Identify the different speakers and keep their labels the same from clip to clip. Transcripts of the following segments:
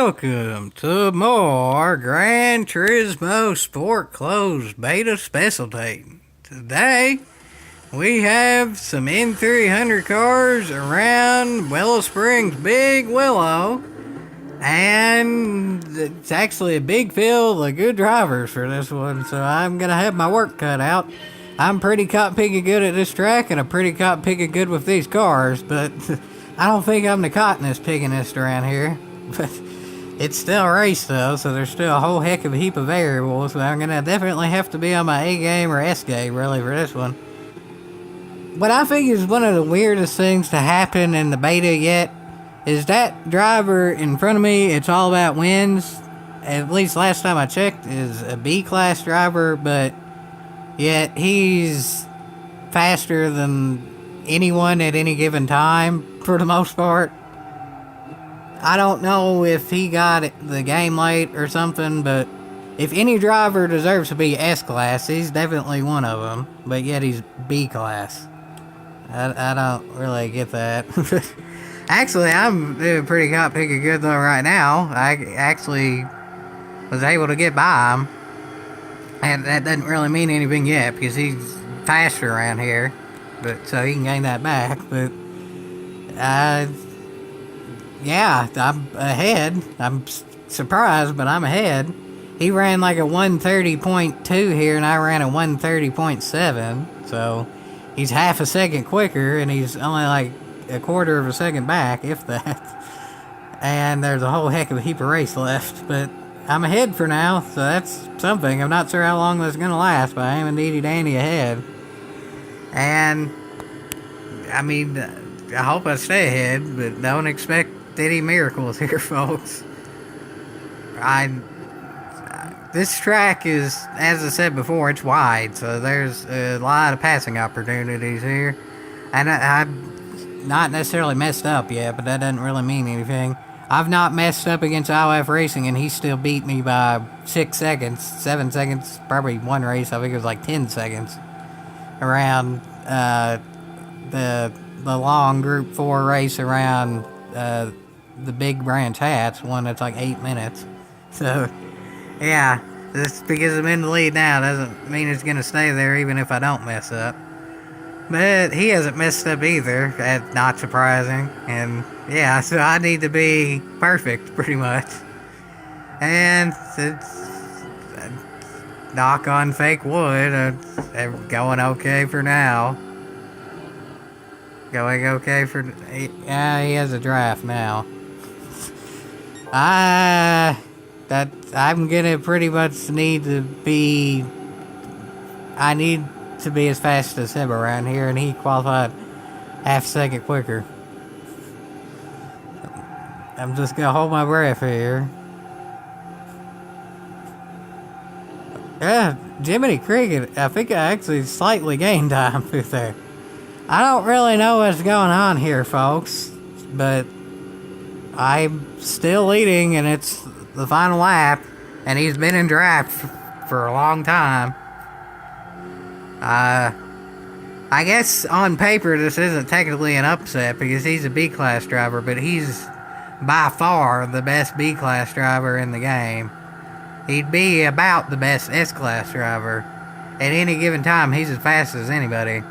Speaker 1: welcome to more Gran Turismo Sport Closed Beta Specialtatin. Today, we have some N300 cars around Willow Springs Big Willow, and it's actually a big field of good drivers for this one, so I'm going to have my work cut out. I'm pretty caught picking good at this track, and I'm pretty caught picking good with these cars, but I don't think I'm the cottonest pickinest around here. But it's still a race though, so there's still a whole heck of a heap of variables. So I'm gonna definitely have to be on my A game or S game really for this one. What I think is one of the weirdest things to happen in the beta yet is that driver in front of me, it's all about wins. At least last time I checked, is a B class driver, but yet he's faster than anyone at any given time for the most part. I don't know if he got the game late or something, but if any driver deserves to be S-class, he's definitely one of them, but yet he's B-class. I don't really get that. Actually, I'm doing pretty hot picking good though right now. I actually was able to get by him, and that doesn't really mean anything yet, because he's faster around here, but so he can gain that back, but yeah, I'm ahead. I'm surprised, but I'm ahead. He ran like a 130.2 here, and I ran a 130.7. So he's half a second quicker, and he's only like a quarter of a second back, if that. And there's a whole heck of a heap of race left, but I'm ahead for now, so that's something. I'm not sure how long that's gonna last, but I am indeed dandy ahead. And I mean, I hope I stay ahead, but don't expect any miracles here, folks. This track is, as I said before, it's wide, so there's a lot of passing opportunities here. And I'm not necessarily messed up yet, but that doesn't really mean anything. I've not messed up against IOF Racing, and he still beat me by 6 seconds, 7 seconds, probably one race, I think it was like 10 seconds, around the long Group 4 race around the big branch hats, one that's like 8 minutes. So, yeah, just because I'm in the lead now doesn't mean it's going to stay there even if I don't mess up. But he hasn't messed up either, that's not surprising. And yeah, so I need to be perfect, pretty much. And it's, knock on fake wood, going okay for now. Going okay for... Yeah, he has a draft now. I'm gonna pretty much need to be... I need to be as fast as him around here, and he qualified half a second quicker. I'm just gonna hold my breath here. Yeah, Jiminy Cricket, I think I actually slightly gained time through there. I don't really know what's going on here, folks, but I'm still leading, and it's the final lap, and he's been in draft for a long time. I guess on paper this isn't technically an upset because he's a B-class driver, but he's by far the best B-class driver in the game. He'd be about the best S-class driver. At any given time, he's as fast as anybody.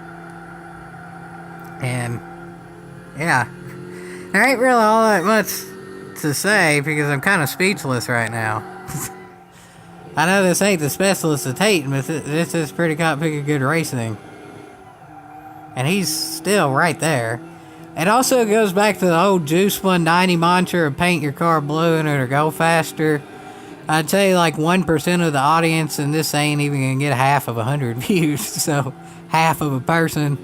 Speaker 1: And, yeah, there ain't really all that much to say because I'm kind of speechless right now. I know this ain't the Specialtatin, but this is pretty picking good racing. And he's still right there. It also goes back to the old Juice 190 mantra of paint your car blue and it'll go faster. I'd say like 1% of the audience, and this ain't even gonna get half of 100 views, so half of a person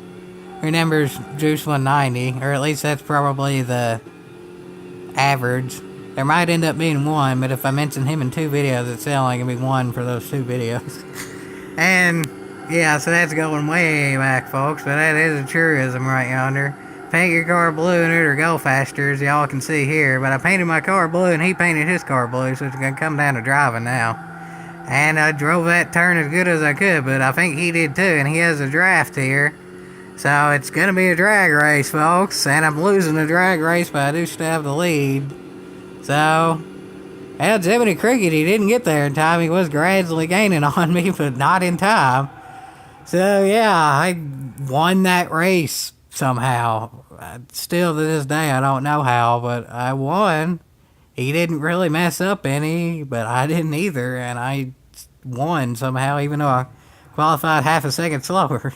Speaker 1: remembers Juice 190, or at least that's probably the average. There might end up being one, but if I mention him in 2 videos, it's only gonna be 1 for those 2 videos. And yeah, so that's going way back, folks, but that is a truism right yonder. Paint your car blue and it'll go faster, as y'all can see here. But I painted my car blue and he painted his car blue, so it's gonna come down to driving now. And I drove that turn as good as I could, but I think he did too, and he has a draft here. So it's gonna be a drag race, folks, and I'm losing the drag race, but I do still have the lead. So, Well, Jiminy Cricket, he didn't get there in time. He was gradually gaining on me, but not in time. So, yeah, I won that race somehow. Still to this day, I don't know how, but I won. He didn't really mess up any, but I didn't either, and I won somehow, even though I qualified half a second slower.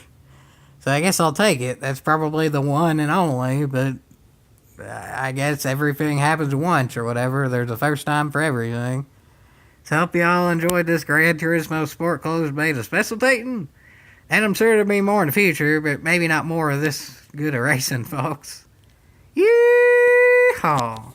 Speaker 1: So I guess I'll take it. That's probably the one and only, but I guess everything happens once or whatever. There's a first time for everything. So hope y'all enjoyed this Gran Turismo Sport Closed Beta Specialtatin. And I'm sure there'll be more in the future, but maybe not more of this good of racing, folks. Yeehaw!